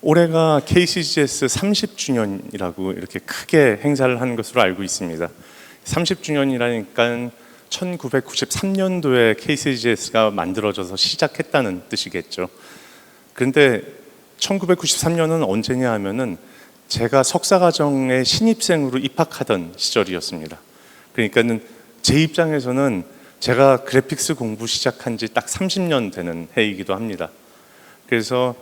올해가 KCGS 30주년이라고 이렇게 크게 행사를 하는 것으로 알고 있습니다. 30주년이라니까 1993년도에 KCGS가 만들어져서 시작했다는 뜻이겠죠. 그런데 1993년은 언제냐 하면은 제가 석사과정에 신입생으로 입학하던 시절이었습니다. 그러니까는 제 입장에서는 제가 그래픽스 공부 시작한 지 딱 30년 되는 해이기도 합니다. 그래서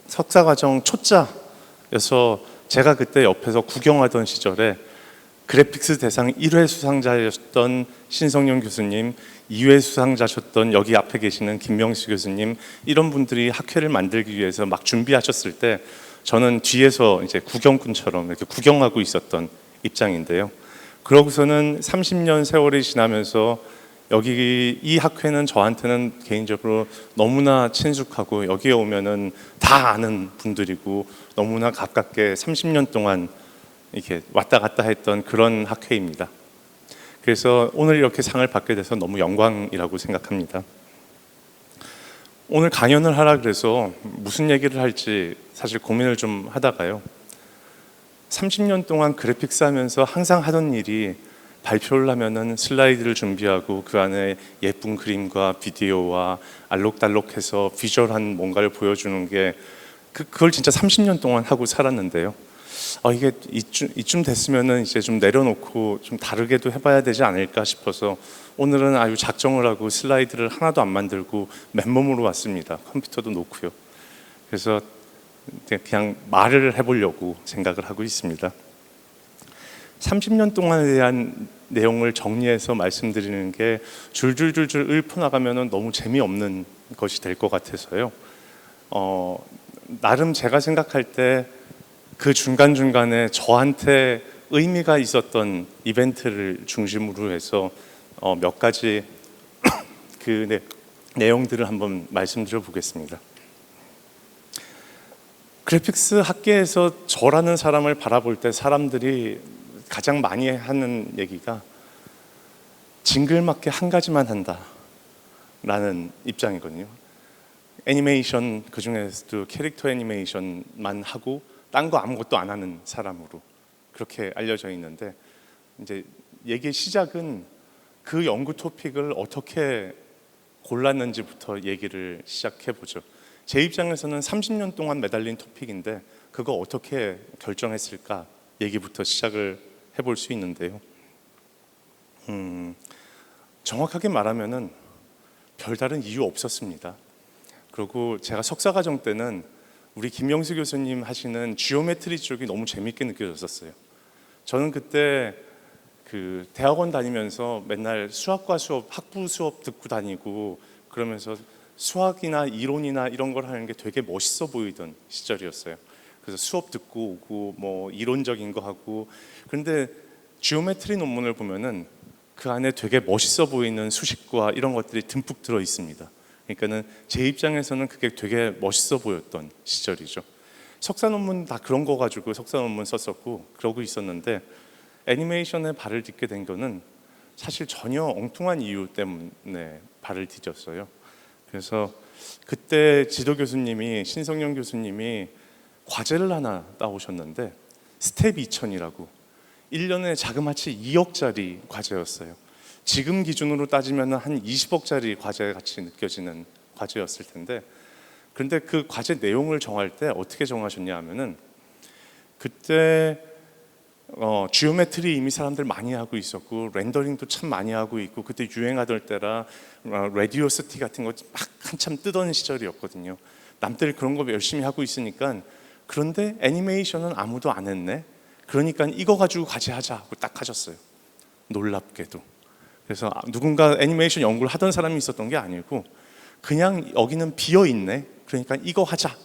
석사과정 초짜여서 제가 그때 옆에서 구경하던 시절에 그래픽스 대상 1회 수상자였던 신성용 교수님, 2회 수상자셨던 여기 앞에 계시는 김명수 교수님, 이런 분들이 학회를 만들기 위해서 막 준비하셨을 때 저는 뒤에서 이제 구경꾼처럼 이렇게 구경하고 있었던 입장인데요. 그러고서는 30년 세월이 지나면서 여기 이 학회는 저한테는 개인적으로 너무나 친숙하고 여기에 오면은 다 아는 분들이고 너무나 가깝게 30년 동안 이렇게 왔다 갔다 했던 그런 학회입니다. 그래서 오늘 이렇게 상을 받게 돼서 너무 영광이라고 생각합니다. 오늘 강연을 하라 그래서 무슨 얘기를 할지 사실 고민을 좀 하다가요. 30년 동안 그래픽스 하면서 항상 하던 일이 발표를 하면은 슬라이드를 준비하고 그 안에 예쁜 그림과 비디오와 알록달록해서 비주얼한 뭔가를 보여주는 게 그걸 진짜 30년 동안 하고 살았는데요. 이게 이쯤 됐으면은 이제 좀 내려놓고 좀 다르게도 해봐야 되지 않을까 싶어서 오늘은 아주 작정을 하고 슬라이드를 하나도 안 만들고 맨몸으로 왔습니다. 컴퓨터도 놓고요. 그래서 그냥 말을 해보려고 생각을 하고 있습니다. 30년 동안에 대한 내용을 정리해서 말씀드리는 게 줄줄줄줄 읊어나가면 너무 재미없는 것이 될 것 같아서요. 나름 제가 생각할 때 그 중간중간에 저한테 의미가 있었던 이벤트를 중심으로 해서 몇 가지 그 내용들을 한번 말씀드려 보겠습니다. 그래픽스 학계에서 저라는 사람을 바라볼 때 사람들이 가장 많이 하는 얘기가 징글맞게 한 가지만 한다라는 입장이거든요. 애니메이션, 그 중에서도 캐릭터 애니메이션만 하고 딴 거 아무것도 안 하는 사람으로 그렇게 알려져 있는데, 이제 얘기의 시작은 그 연구 토픽을 어떻게 골랐는지부터 얘기를 시작해 보죠. 제 입장에서는 30년 동안 매달린 토픽인데 그거 어떻게 결정했을까 얘기부터 시작을 해볼 수 있는데요. 정확하게 말하면은 별다른 이유 없었습니다. 그리고 제가 석사과정 때는 우리 김명수 교수님 하시는 지오메트리 쪽이 너무 재밌게 느껴졌었어요. 저는 그때 그 대학원 다니면서 맨날 수학과 수업, 학부 수업 듣고 다니고 그러면서 수학이나 이론이나 이런 걸 하는 게 되게 멋있어 보이던 시절이었어요. 그래서 수업 듣고 오고 뭐 이론적인 거 하고, 그런데 지오메트리 논문을 보면은 그 안에 되게 멋있어 보이는 수식과 이런 것들이 듬뿍 들어 있습니다. 그러니까는 제 입장에서는 그게 되게 멋있어 보였던 시절이죠. 석사 논문 다 그런 거 가지고 석사 논문 썼었고 그러고 있었는데, 애니메이션에 발을 딛게 된 거는 사실 전혀 엉뚱한 이유 때문에 발을 디뎠어요. 그래서 그때 지도 교수님이, 신성영 교수님이 과제를 하나 따오셨는데 스텝 2000이라고 1년에 자그마치 2억짜리 과제였어요. 지금 기준으로 따지면 한 20억짜리 과제 같이 느껴지는 과제였을 텐데, 그런데 그 과제 내용을 정할 때 어떻게 정하셨냐 하면은 그때 지오메트리 이미 사람들 많이 하고 있었고 렌더링도 참 많이 하고 있고 그때 유행하던 때라 레디오시티 같은 거 막 한참 뜨던 시절이었거든요. 남들이 그런 거 열심히 하고 있으니까, 그런데 애니메이션은 아무도 안 했네. 그러니까 이거 가지고 과제하자 하고 딱 하셨어요. 놀랍게도. 그래서 누군가 애니메이션 연구를 하던 사람이 있었던 게 아니고 그냥 여기는 비어 있네. 그러니까 이거 하자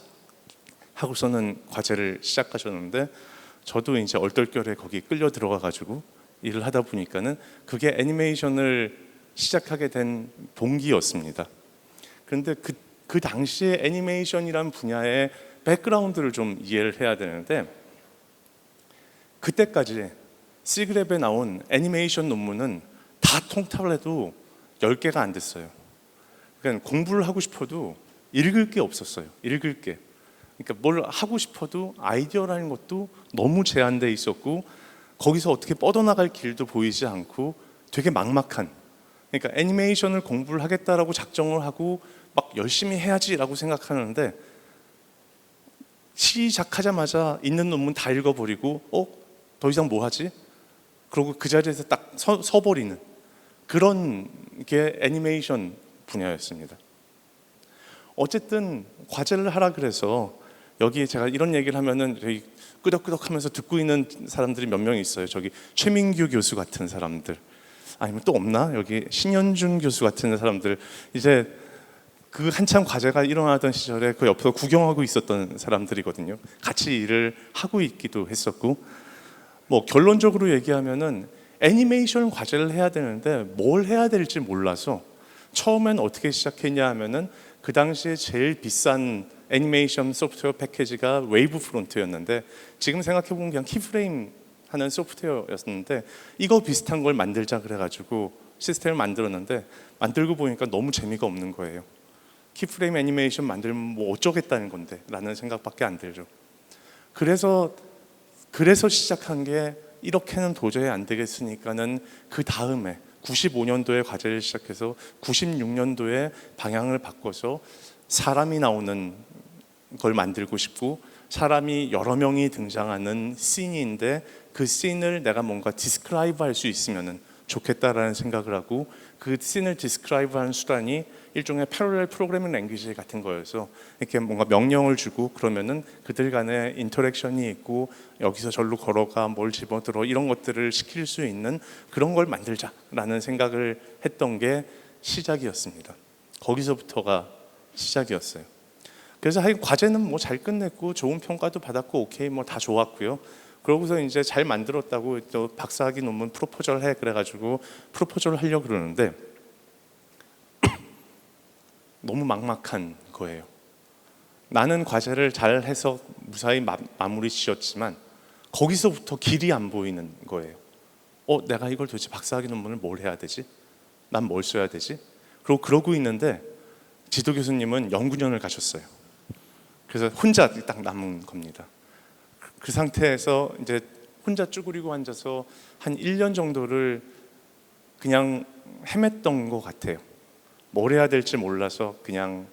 하고서는 과제를 시작하셨는데, 저도 이제 얼떨결에 거기 끌려 들어가 가지고 일을 하다 보니까는 그게 애니메이션을 시작하게 된 동기였습니다. 그런데 그 당시에 애니메이션이란 분야의 백그라운드를 좀 이해를 해야 되는데, 그때까지 시그랩에 나온 애니메이션 논문은 다 통틀어 해도 10개가 안 됐어요. 그러니까 공부를 하고 싶어도 읽을 게 없었어요. 읽을 게. 그러니까 뭘 하고 싶어도 아이디어라는 것도 너무 제한돼 있었고, 거기서 어떻게 뻗어나갈 길도 보이지 않고 되게 막막한, 그러니까 애니메이션을 공부를 하겠다라고 작정을 하고 막 열심히 해야지라고 생각하는데, 시작하자마자 있는 논문 다 읽어버리고 더 이상 뭐 하지? 그러고 그 자리에서 딱 서버리는 그런 게 애니메이션 분야였습니다. 어쨌든 과제를 하라 그래서, 여기 제가 이런 얘기를 하면은 저희 끄덕끄덕하면서 듣고 있는 사람들이 몇 명 있어요. 저기 최민규 교수 같은 사람들, 아니면 또 없나? 여기 신현준 교수 같은 사람들, 이제 그 한참 과제가 일어나던 시절에 그 옆에서 구경하고 있었던 사람들이거든요. 같이 일을 하고 있기도 했었고, 뭐 결론적으로 얘기하면은 애니메이션 과제를 해야 되는데 뭘 해야 될지 몰라서 처음엔 어떻게 시작했냐 하면은, 그 당시에 제일 비싼 애니메이션 소프트웨어 패키지가 웨이브 프론트였는데, 지금 생각해보면 그냥 키프레임 하는 소프트웨어였는데, 이거 비슷한 걸 만들자 그래가지고 시스템을 만들었는데, 만들고 보니까 너무 재미가 없는 거예요. 키프레임 애니메이션 만들면 뭐 어쩌겠다는 건데 라는 생각밖에 안 들죠. 그래서 시작한 게, 이렇게는 도저히 안 되겠으니까는 그 다음에 95년도에 과제를 시작해서 96년도에 방향을 바꿔서 사람이 나오는 걸 만들고 싶고, 사람이 여러 명이 등장하는 씬인데 그 씬을 내가 뭔가 디스크라이브 할 수 있으면 좋겠다라는 생각을 하고, 그 씬을 디스크라이브 하는 수단이 일종의 패러렐 프로그래밍 랭귀지 같은 거여서, 이렇게 뭔가 명령을 주고 그러면은 그들 간에 인터랙션이 있고, 여기서 절로 걸어가, 뭘 집어들어, 이런 것들을 시킬 수 있는 그런 걸 만들자라는 생각을 했던 게 시작이었습니다. 거기서부터가 시작이었어요. 그래서 하여간 과제는 뭐 잘 끝냈고 좋은 평가도 받았고 오케이 뭐 다 좋았고요. 그러고서 이제 잘 만들었다고 또 박사학위 논문 프로포절 해 그래가지고 프로포절을 하려고 그러는데 너무 막막한 거예요. 나는 과제를 잘 해서 무사히 마무리 지었지만 거기서부터 길이 안 보이는 거예요. 내가 이걸 도대체 박사학위 논문을 뭘 해야 되지? 난 뭘 써야 되지? 그러고 있는데 지도 교수님은 연구년을 가셨어요. 그래서 혼자 딱 남은 겁니다. 그 상태에서 이제 혼자 쭈그리고 앉아서 한 1년 정도를 그냥 헤맸던 것 같아요. 뭘 해야 될지 몰라서 그냥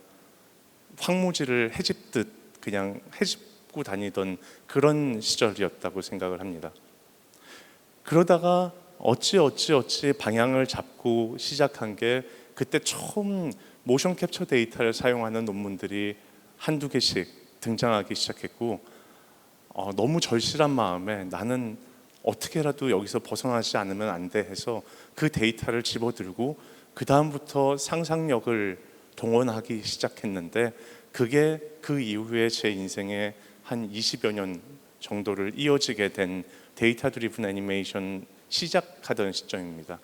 황무지를 헤집듯 그냥 헤집고 다니던 그런 시절이었다고 생각을 합니다. 그러다가 어찌 방향을 잡고 시작한 게, 그때 처음 모션 캡처 데이터를 사용하는 논문들이 한두 개씩 등장하기 시작했고, 너무 절실한 마음에 나는 어떻게라도 여기서 벗어나지 않으면 안 돼 해서 그 데이터를 집어들고 그 다음부터 상상력을 동원하기 시작했는데, 그게 그 이후에 제 인생의 한 20여 년 정도를 이어지게 된 데이터 드리븐 애니메이션 시작하던 시점입니다.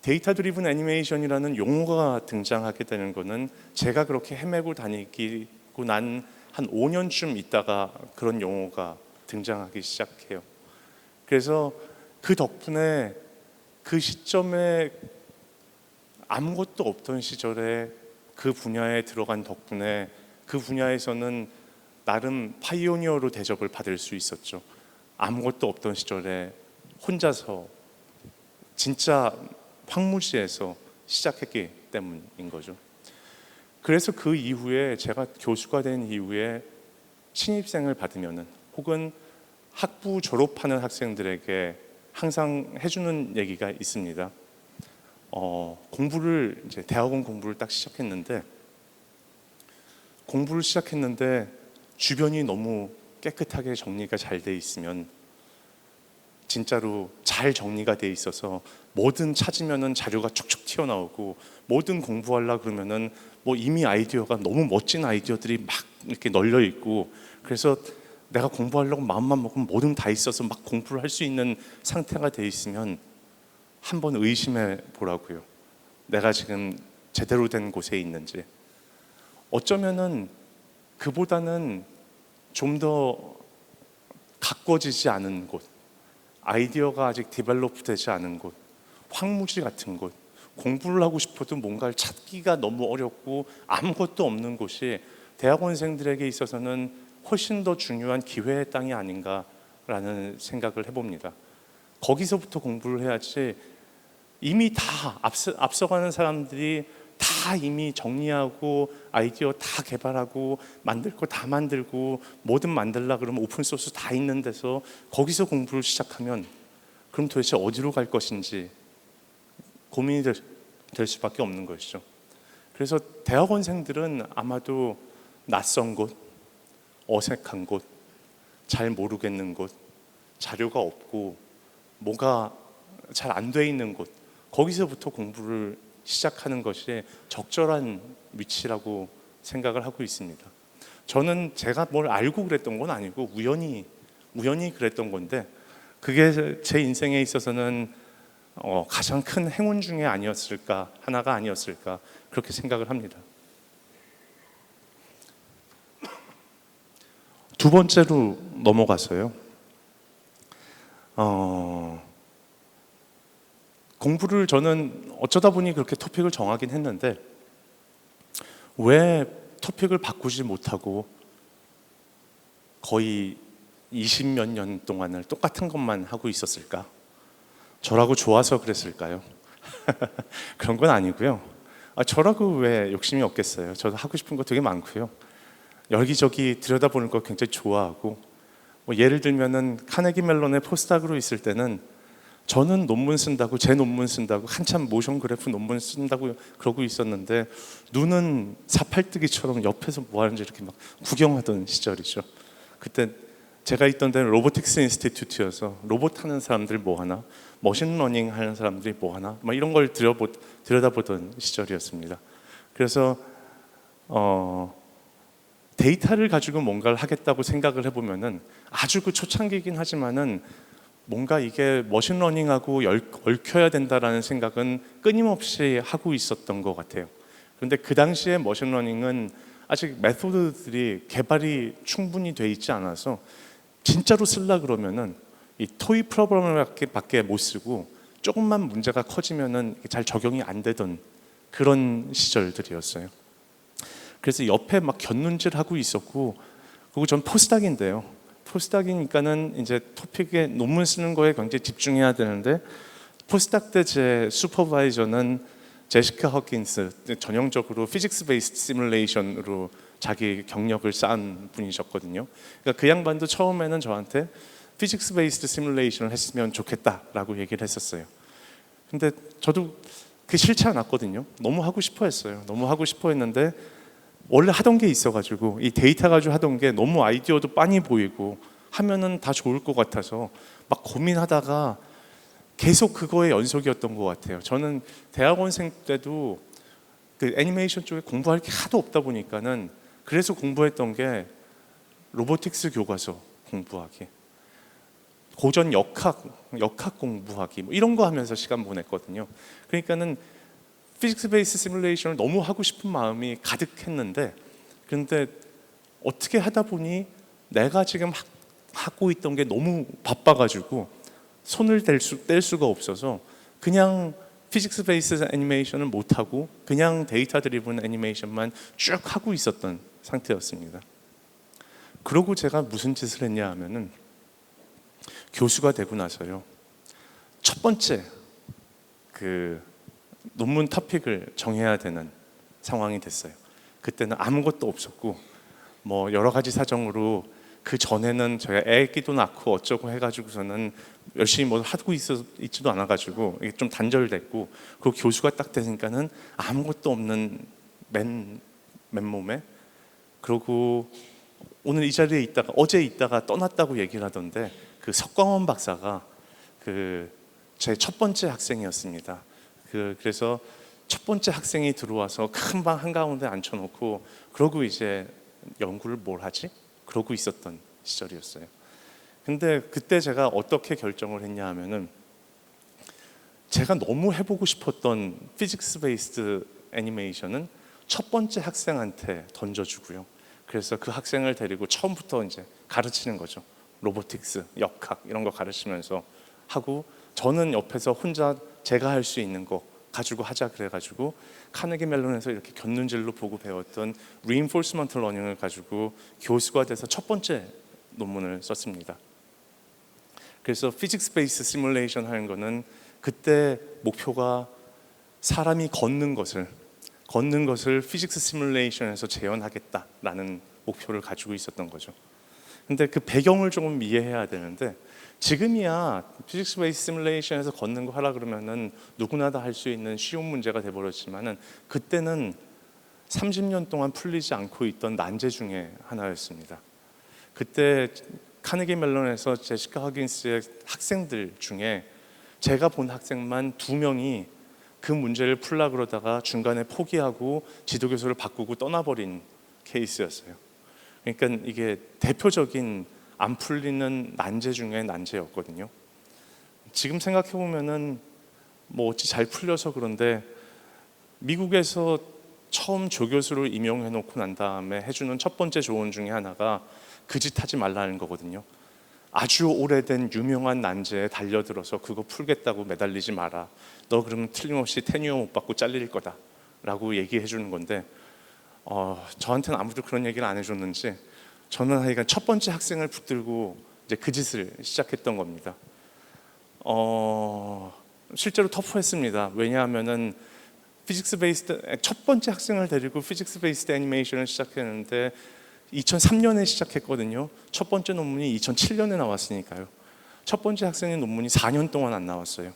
데이터 드리븐 애니메이션이라는 용어가 등장하게 되는 거는 제가 그렇게 헤매고 다니고 난 한 5년쯤 있다가 그런 용어가 등장하기 시작해요. 그래서 그 덕분에 그 시점에 아무것도 없던 시절에 그 분야에 들어간 덕분에 그 분야에서는 나름 파이오니어로 대접을 받을 수 있었죠. 아무것도 없던 시절에 혼자서 진짜 황무지에서 시작했기 때문인 거죠. 그래서 그 이후에 제가 교수가 된 이후에 신입생을 받으면은, 혹은 학부 졸업하는 학생들에게 항상 해주는 얘기가 있습니다. 공부를 이제 대학원 공부를 딱 시작했는데 주변이 너무 깨끗하게 정리가 잘 돼 있으면, 진짜로 잘 정리가 돼 있어서 뭐든 찾으면은 자료가 축축 튀어나오고, 뭐든 공부하려 그러면은 뭐 이미 아이디어가 너무 멋진 아이디어들이 막 이렇게 널려 있고, 그래서 내가 공부하려고 마음만 먹으면 뭐든 다 있어서 막 공부를 할 수 있는 상태가 돼 있으면 한번 의심해 보라고요. 내가 지금 제대로 된 곳에 있는지. 어쩌면은 그보다는 좀 더 가꿔지지 않은 곳, 아이디어가 아직 디벨롭 되지 않은 곳, 황무지 같은 곳, 공부를 하고 싶어도 뭔가를 찾기가 너무 어렵고 아무것도 없는 곳이 대학원생들에게 있어서는 훨씬 더 중요한 기회의 땅이 아닌가라는 생각을 해봅니다. 거기서부터 공부를 해야지 이미 다 앞서가는 사람들이 다 이미 정리하고 아이디어 다 개발하고 만들 거 다 만들고 뭐든 만들라 그러면 오픈소스 다 있는 데서 거기서 공부를 시작하면 그럼 도대체 어디로 갈 것인지 고민이 될 수밖에 없는 것이죠. 그래서 대학원생들은 아마도 낯선 곳, 어색한 곳, 잘 모르겠는 곳, 자료가 없고 뭐가 잘 안 돼 있는 곳, 거기서부터 공부를 시작하는 것이 적절한 위치라고 생각을 하고 있습니다. 저는 제가 뭘 알고 그랬던 건 아니고 우연히 그랬던 건데 그게 제 인생에 있어서는 가장 큰 행운 중에 하나가 아니었을까 그렇게 생각을 합니다. 두 번째로 넘어가서요. 공부를 저는 어쩌다 보니 그렇게 토픽을 정하긴 했는데 왜 토픽을 바꾸지 못하고 거의 20몇 년 동안을 똑같은 것만 하고 있었을까? 저라고 좋아서 그랬을까요? 그런 건 아니고요. 저라고 왜 욕심이 없겠어요. 저도 하고 싶은 거 되게 많고요. 여기저기 들여다보는 거 굉장히 좋아하고 뭐 예를 들면은 카네기 멜론의 포스닥으로 있을 때는 저는 논문 쓴다고 제 논문 쓴다고 한참 모션 그래프 논문 쓴다고 그러고 있었는데 눈은 사팔뜨기처럼 옆에서 뭐 하는지 이렇게 막 구경하던 시절이죠. 그때 제가 있던 데는 로보틱스 인스티튜트여서 로봇 하는 사람들 뭐 하나, 머신러닝 하는 사람들이 뭐 하나, 막 이런 걸 들여다보던 시절이었습니다. 그래서 데이터를 가지고 뭔가를 하겠다고 생각을 해보면은 아주 그 초창기이긴 하지만은 뭔가 이게 머신러닝하고 얽혀야 된다라는 생각은 끊임없이 하고 있었던 것 같아요. 그런데 그 당시에 머신러닝은 아직 메소드들이 개발이 충분히 돼 있지 않아서 진짜로 쓰려 그러면은 이 토이 프로그램밖에 못 쓰고 조금만 문제가 커지면은 잘 적용이 안 되던 그런 시절들이었어요. 그래서 옆에 막 곁눈질 하고 있었고, 그리고 전 포스닥인데요. 포스닥이니까는 이제 토픽에 논문 쓰는 거에 굉장히 집중해야 되는데 포스닥 때 제 슈퍼바이저는 제시카 허킨스, 전형적으로 피직스 베이스드 시뮬레이션으로 자기 경력을 쌓은 분이셨거든요. 그러니까 그 양반도 처음에는 저한테 피직스 베이스드 시뮬레이션을 했으면 좋겠다라고 얘기를 했었어요. 근데 저도 그게 싫지 않았거든요. 너무 하고 싶어 했어요. 너무 하고 싶어 했는데 원래 하던 게 있어가지고 이 데이터 가지고 하던 게 너무 아이디어도 빤히 보이고 하면은 다 좋을 것 같아서 막 고민하다가 계속 그거의 연속이었던 것 같아요. 저는 대학원생 때도 그 애니메이션 쪽에 공부할 게 하도 없다 보니까는 그래서 공부했던 게 로보틱스 교과서 공부하기, 고전 역학 공부하기 뭐 이런 거 하면서 시간 보냈거든요. 그러니까는 피직스 베이스 시뮬레이션을 너무 하고 싶은 마음이 가득했는데 그런데 어떻게 하다 보니 내가 지금 하고 있던 게 너무 바빠가지고 손을 뗄 수가 없어서 그냥 피직스 베이스 애니메이션을 못하고 그냥 데이터 드리븐 애니메이션만 쭉 하고 있었던 상태였습니다. 그러고 제가 무슨 짓을 했냐 하면은 교수가 되고 나서요, 첫 번째 그 논문 토픽을 정해야 되는 상황이 됐어요. 그때는 아무것도 없었고 뭐 여러 가지 사정으로 그 전에는 제가 애기도 낳고 어쩌고 해가지고서는 열심히 뭘 하고 있지도 않아가지고 이게 좀 단절됐고, 그 교수가 딱 되니까는 아무것도 없는 맨몸에, 그러고 오늘 이 자리에 있다가 어제 있다가 떠났다고 얘기를 하던데 그 석광원 박사가 그 제 첫 번째 학생이었습니다. 그래서 첫 번째 학생이 들어와서 큰 방 한가운데 앉혀놓고 그러고 이제 연구를 뭘 하지? 그러고 있었던 시절이었어요. 근데 그때 제가 어떻게 결정을 했냐 하면은 제가 너무 해보고 싶었던 피직스 베이스드 애니메이션은 첫 번째 학생한테 던져주고요. 그래서 그 학생을 데리고 처음부터 이제 가르치는 거죠. 로보틱스, 역학 이런 거 가르치면서 하고 저는 옆에서 혼자 제가 할 수 있는 거 가지고 하자 그래가지고 카네기 멜론에서 이렇게 곁눈질로 보고 배웠던 reinforcement learning을 가지고 교수가 돼서 첫 번째 논문을 썼습니다. 그래서 physics based simulation 하는 거는 그때 목표가 사람이 걷는 것을 physics simulation에서 재현하겠다라는 목표를 가지고 있었던 거죠. 근데 그 배경을 조금 이해해야 되는데, 지금이야 physics based simulation에서 걷는 거 하라 그러면은 누구나 다 할 수 있는 쉬운 문제가 돼버렸지만은 그때는 30년 동안 풀리지 않고 있던 난제 중에 하나였습니다. 그때 카네기 멜론에서 제시카 허긴스의 학생들 중에 제가 본 학생만 2명이 그 문제를 풀라 그러다가 중간에 포기하고 지도교수를 바꾸고 떠나버린 케이스였어요. 그러니까 이게 대표적인 안 풀리는 난제 중에 난제였거든요. 지금 생각해 보면은 뭐 어찌 잘 풀려서 그런데, 미국에서 처음 조교수를 임용해 놓고 난 다음에 해주는 첫 번째 조언 중에 하나가 그 짓 하지 말라는 거거든요. 아주 오래된 유명한 난제에 달려들어서 그거 풀겠다고 매달리지 마라. 너 그러면 틀림없이 테뉴어 못 받고 잘릴 거다 라고 얘기해 주는 건데, 저한테는 아무도 그런 얘기를 안 해줬는지 저는 하여간 첫 번째 학생을 붙들고 이제 그 짓을 시작했던 겁니다. 실제로 터프했습니다. 왜냐하면은 피직스 베이스드, 첫 번째 학생을 데리고 피직스 베이스드 애니메이션을 시작했는데 2003년에 시작했거든요. 첫 번째 논문이 2007년에 나왔으니까요. 첫 번째 학생의 논문이 4년 동안 안 나왔어요.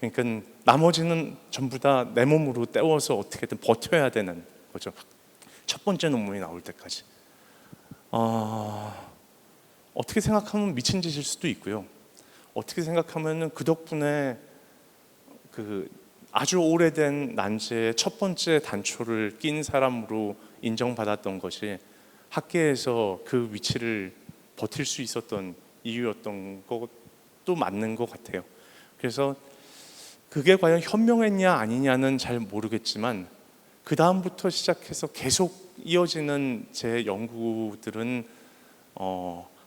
그러니까 나머지는 전부 다 내 몸으로 때워서 어떻게든 버텨야 되는 거죠. 첫 번째 논문이 나올 때까지. 어떻게 생각하면 미친 짓일 수도 있고요. 어떻게 생각하면은 그 덕분에 그 아주 오래된 난제의 첫 번째 단초를 낀 사람으로 인정받았던 것이 학계에서 그 위치를 버틸 수 있었던 이유였던 것도 맞는 것 같아요. 그래서 그게 과연 현명했냐 아니냐는 잘 모르겠지만 그 다음부터 시작해서 계속 이어지는 제 연구들은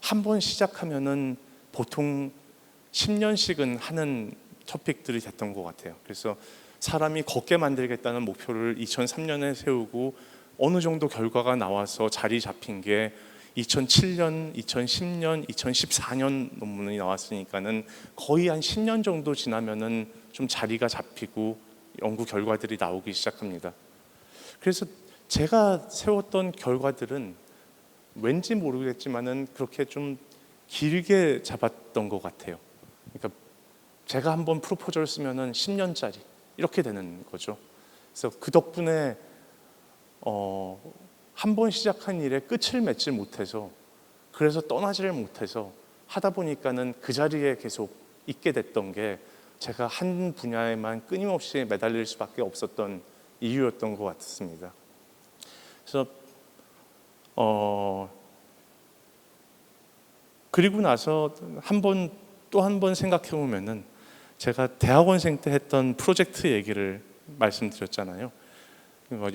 한 번 시작하면은 보통 10년씩은 하는 토픽들이 됐던 것 같아요. 그래서 사람이 걷게 만들겠다는 목표를 2003년에 세우고 어느 정도 결과가 나와서 자리 잡힌 게 2007년, 2010년, 2014년 논문이 나왔으니까는 거의 한 10년 정도 지나면은 좀 자리가 잡히고 연구 결과들이 나오기 시작합니다. 그래서 제가 세웠던 결과들은 왠지 모르겠지만은 그렇게 좀 길게 잡았던 것 같아요. 그러니까 제가 한번 프로포저를 쓰면은 10년짜리 이렇게 되는 거죠. 그래서 그 덕분에 한 번 시작한 일에 끝을 맺지 못해서, 그래서 떠나지를 못해서 하다 보니까는 그 자리에 계속 있게 됐던 게 제가 한 분야에만 끊임없이 매달릴 수밖에 없었던 이유였던 것 같습니다. 그래서 그리고 나서 또 한 번 생각해 보면은 제가 대학원생 때 했던 프로젝트 얘기를 말씀드렸잖아요.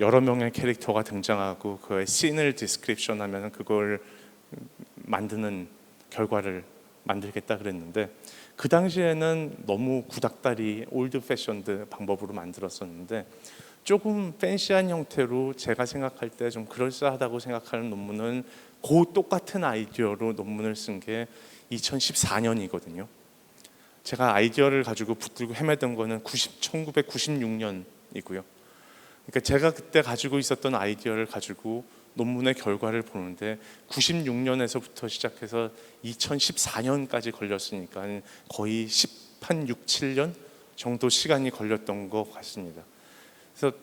여러 명의 캐릭터가 등장하고 그의 씬을 디스크립션 하면 그걸 만드는 결과를 만들겠다 그랬는데, 그 당시에는 너무 구닥다리 올드 패션드 방법으로 만들었었는데 조금 팬시한 형태로 제가 생각할 때 좀 그럴싸하다고 생각하는 논문은 그 똑같은 아이디어로 논문을 쓴 게 2014년이거든요. 제가 아이디어를 가지고 붙들고 헤매던 거는 1996년이고요. 그러니까 제가 그때 가지고 있었던 아이디어를 가지고 논문의 결과를 보는데 96년에서부터 시작해서 2014년까지 걸렸으니까 거의 6, 7년 정도 시간이 걸렸던 것 같습니다. 그래서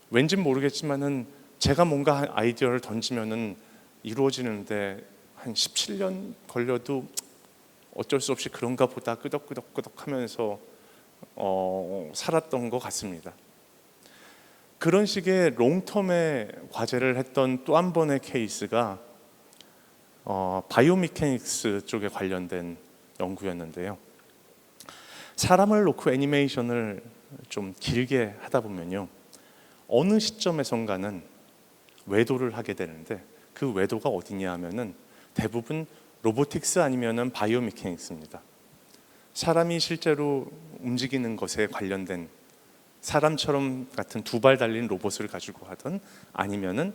왠지 모르겠지만은 제가 뭔가 아이디어를 던지면은 이루어지는데 한 17년 걸려도 어쩔 수 없이 그런가 보다 끄덕끄덕 하면서 살았던 것 같습니다. 그런 식의 롱텀의 과제를 했던 또 한 번의 케이스가 바이오미케닉스 쪽에 관련된 연구였는데요. 사람을 놓고 애니메이션을 좀 길게 하다 보면요, 어느 시점에선가는 외도를 하게 되는데 그 외도가 어디냐 하면은 대부분 로보틱스 아니면은 바이오미케닉스입니다. 사람이 실제로 움직이는 것에 관련된 사람처럼 같은 두 발 달린 로봇을 가지고 하든 아니면은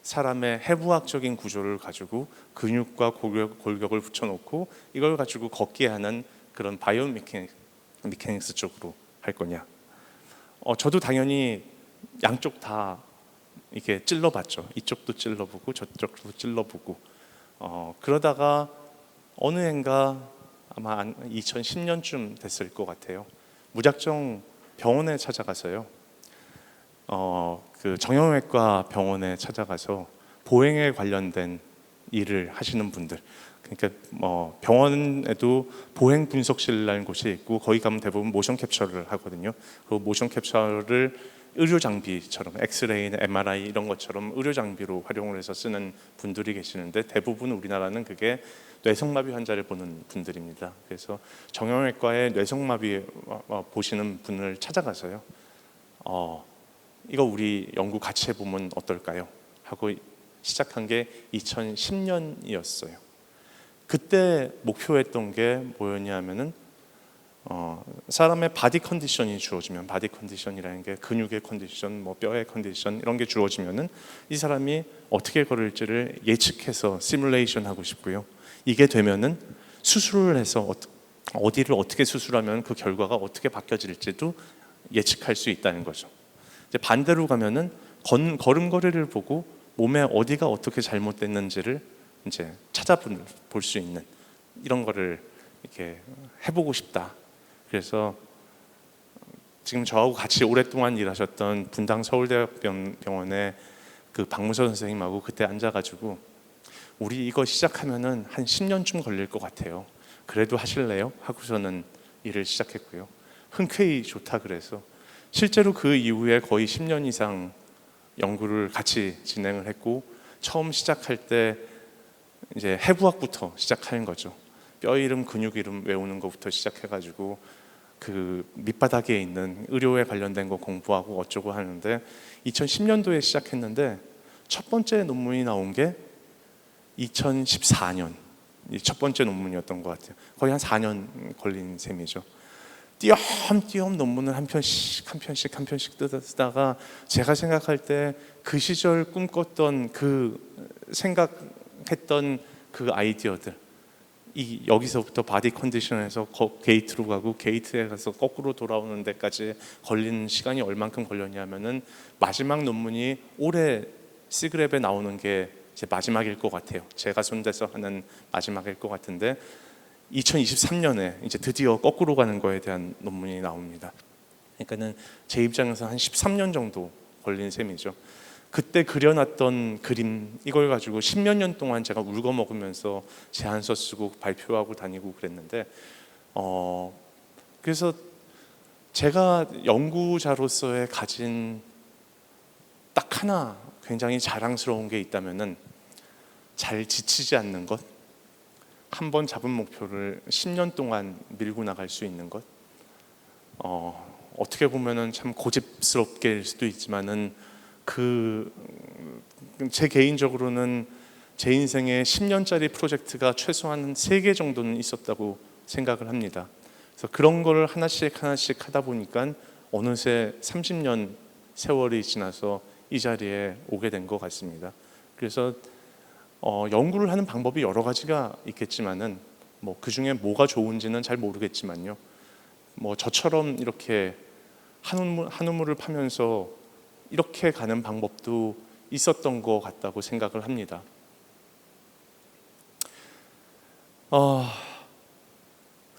사람의 해부학적인 구조를 가지고 근육과 골격을 붙여놓고 이걸 가지고 걷게 하는 그런 바이오 메카닉스 쪽으로 할 거냐. 저도 당연히 양쪽 다 이렇게 찔러봤죠. 이쪽도 찔러보고 저쪽도 찔러보고 그러다가 어느 해인가 아마 2010년쯤 됐을 것 같아요. 무작정 병원에 찾아가서요. 그 정형외과 병원에 찾아가서 보행에 관련된 일을 하시는 분들, 그러니까 병원에도 보행 분석실이라는 곳이 있고 거기 가면 대부분 모션 캡처를 하거든요. 그 모션 캡처를 의료 장비처럼 엑스레이나 MRI 이런 것처럼 의료 장비로 활용을 해서 쓰는 분들이 계시는데 대부분 우리나라는 그게 뇌성마비 환자를 보는 분들입니다. 그래서 정형외과에 뇌성마비 보시는 분을 찾아가서요. 이거 우리 연구 같이 해보면 어떨까요? 하고 시작한 게 2010년이었어요. 그때 목표했던 게 뭐였냐면은 사람의 바디 컨디션이 주어지면, 바디 컨디션이라는 게 근육의 컨디션, 뼈의 컨디션 이런 게 주어지면은 이 사람이 어떻게 걸을지를 예측해서 시뮬레이션 하고 싶고요. 이게 되면은 수술을 해서 어디를 어떻게 수술하면 그 결과가 어떻게 바뀌어질지도 예측할 수 있다는 거죠. 이제 반대로 가면은 걸음걸이를 보고 몸에 어디가 어떻게 잘못됐는지를 이제 찾아볼 수 있는 이런 거를 이렇게 해보고 싶다. 그래서 지금 저하고 같이 오랫동안 일하셨던 분당 서울대병원의 그 박무서 선생님하고 그때 앉아가지고 우리 이거 시작하면은 한 10년쯤 걸릴 것 같아요. 그래도 하실래요? 하고서는 일을 시작했고요. 흔쾌히 좋다 그래서 실제로 그 이후에 거의 10년 이상 연구를 같이 진행을 했고 처음 시작할 때 이제 해부학부터 시작하는 거죠. 뼈 이름, 근육 이름 외우는 것부터 시작해가지고 그 밑바닥에 있는 의료에 관련된 거 공부하고 어쩌고 하는데 2010년도에 시작했는데 첫 번째 논문이 나온 게 2014년 첫 번째 논문이었던 것 같아요. 거의 한 4년 걸린 셈이죠. 띄엄띄엄 논문을 한 편씩 쓰다가 제가 생각할 때 그 시절 꿈꿨던 그 생각했던 그 아이디어들 여기서부터 바디 컨디션에서 게이트로 가고 게이트에 가서 거꾸로 돌아오는 데까지 걸리는 시간이 얼만큼 걸렸냐면은 마지막 논문이 올해 시그랩에 나오는 게 이제 마지막일 것 같아요. 제가 손대서 하는 마지막일 것 같은데 2023년에 이제 드디어 거꾸로 가는 거에 대한 논문이 나옵니다. 그러니까는 제 입장에서 한 13년 정도 걸린 셈이죠. 그때 그려놨던 그림 이걸 가지고 10몇 년 동안 제가 울고 먹으면서 제안서 쓰고 발표하고 다니고 그랬는데 그래서 제가 연구자로서의 가진 딱 하나 굉장히 자랑스러운 게 있다면은 잘 지치지 않는 것, 한 번 잡은 목표를 10년 동안 밀고 나갈 수 있는 것. 어떻게 보면은 참 고집스럽게일 수도 있지만은 제 개인적으로는 제 인생에 10년짜리 프로젝트가 최소한 3개 정도는 있었다고 생각을 합니다. 그래서 그런 걸 하나씩 하다 보니까 어느새 30년 세월이 지나서 이 자리에 오게 된 것 같습니다. 그래서 연구를 하는 방법이 여러 가지가 있겠지만은 그 중에 뭐가 좋은지는 잘 모르겠지만요. 저처럼 이렇게 한 우물을 파면서 이렇게 가는 방법도 있었던 것 같다고 생각을 합니다.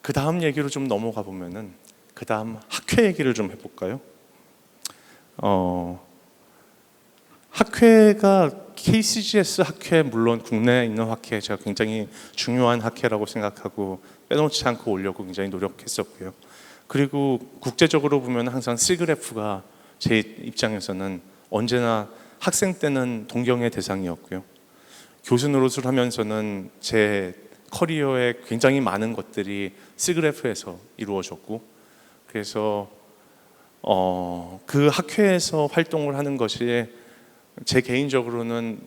그 다음 얘기로 좀 넘어가 보면은 그 다음 학회 얘기를 좀 해볼까요? 학회가 KCGS 학회, 물론 국내에 있는 학회 제가 굉장히 중요한 학회라고 생각하고 빼놓지 않고 오려고 굉장히 노력했었고요. 그리고 국제적으로 보면 항상 시그래프가 제 입장에서는 언제나 학생 때는 동경의 대상이었고요. 교수 노릇을 하면서는 제 커리어에 굉장히 많은 것들이 시그래프에서 이루어졌고 그래서 그 학회에서 활동을 하는 것이 제 개인적으로는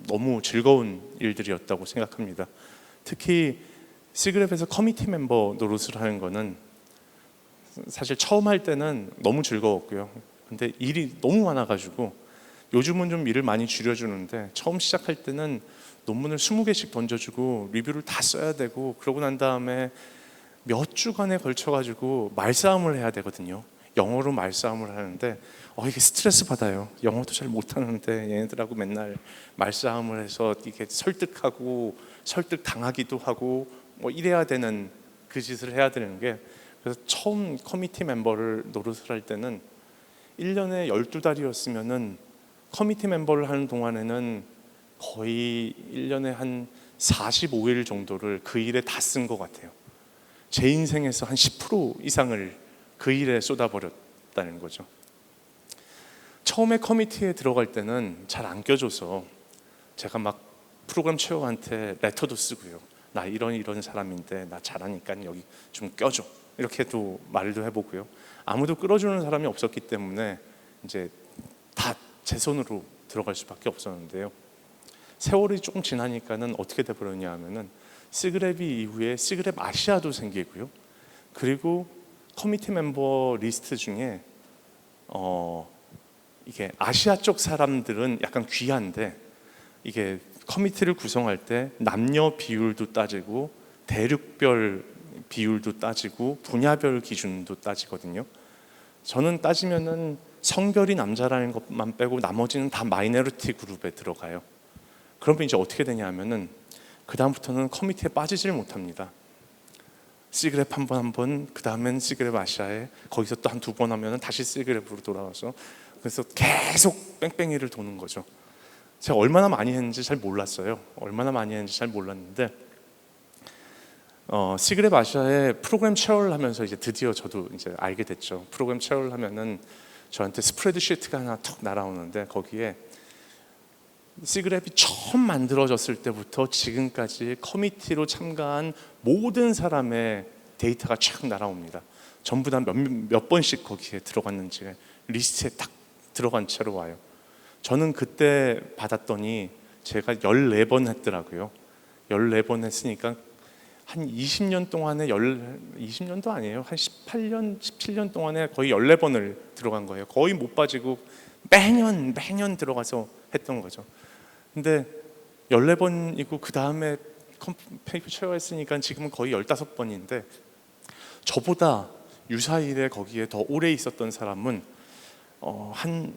너무 즐거운 일들이었다고 생각합니다. 특히 C그랩에서 커미티 멤버 노릇을 하는 거는 사실 처음 할 때는 너무 즐거웠고요. 근데 일이 너무 많아가지고 요즘은 좀 일을 많이 줄여주는데 처음 시작할 때는 논문을 20개씩 던져주고 리뷰를 다 써야 되고 그러고 난 다음에 몇 주간에 걸쳐가지고 말싸움을 해야 되거든요. 영어로 말싸움을 하는데 이게 스트레스 받아요. 영어도 잘 못하는데 얘네들하고 맨날 말싸움을 해서 이게 설득하고 설득 당하기도 하고 뭐 이래야 되는 그 짓을 해야 되는 게, 그래서 처음 커미티 멤버를 노릇을 할 때는 1년에 12달이었으면은 커미티 멤버를 하는 동안에는 거의 1년에 한 45일 정도를 그 일에 다 쓴 것 같아요. 제 인생에서 한 10% 이상을 그 일에 쏟아버렸다는 거죠. 처음에 커미티에 들어갈 때는 잘 안 껴줘서 제가 막 프로그램 체어한테 레터도 쓰고요. 나 이런 사람인데 나 잘하니까 여기 좀 껴줘, 이렇게도 말도 해보고요. 아무도 끌어주는 사람이 없었기 때문에 이제 다 제 손으로 들어갈 수밖에 없었는데요. 세월이 조금 지나니까는 어떻게 돼버렸냐 하면은 C그랩이 이후에 C그랩 아시아도 생기고요. 그리고 커미티 멤버 리스트 중에 이게 아시아 쪽 사람들은 약간 귀한데, 이게 커미티를 구성할 때 남녀 비율도 따지고 대륙별 비율도 따지고 분야별 기준도 따지거든요. 저는 따지면은 성별이 남자라는 것만 빼고 나머지는 다 마이너리티 그룹에 들어가요. 그러면 이제 어떻게 되냐 하면은 그 다음부터는 커미티에 빠지질 못합니다. C그랩 한 번, 그 다음엔 C그랩 아시아에, 거기서 또 한 2번 하면은 다시 C그랩으로 돌아와서, 그래서 계속 뺑뺑이를 도는 거죠. 제가 얼마나 많이 했는지 잘 몰랐어요. 얼마나 많이 했는지 잘 몰랐는데 C그랩 아시아에 프로그램 체어를 하면서 이제 드디어 저도 이제 알게 됐죠. 프로그램 체어를 하면은 저한테 스프레드시트가 하나 툭 날아오는데 거기에 C그랩이 처음 만들어졌을 때부터 지금까지 커미티로 참가한 모든 사람의 데이터가 쫙 날아옵니다. 전부 다 몇 번씩 거기에 들어갔는지 리스트에 딱 들어간 채로 와요. 저는 그때 받았더니 제가 14번 했더라고요. 14번 했으니까 한 20년 동안에 20년도 아니에요. 한 18년, 17년 동안에 거의 14번을 들어간 거예요. 거의 못 빠지고 매년 들어가서 했던 거죠. 근데 14번이고 그 다음에 페이퍼 체어 했으니까 지금은 거의 15번인데 저보다 유사일에 거기에 더 오래 있었던 사람은 한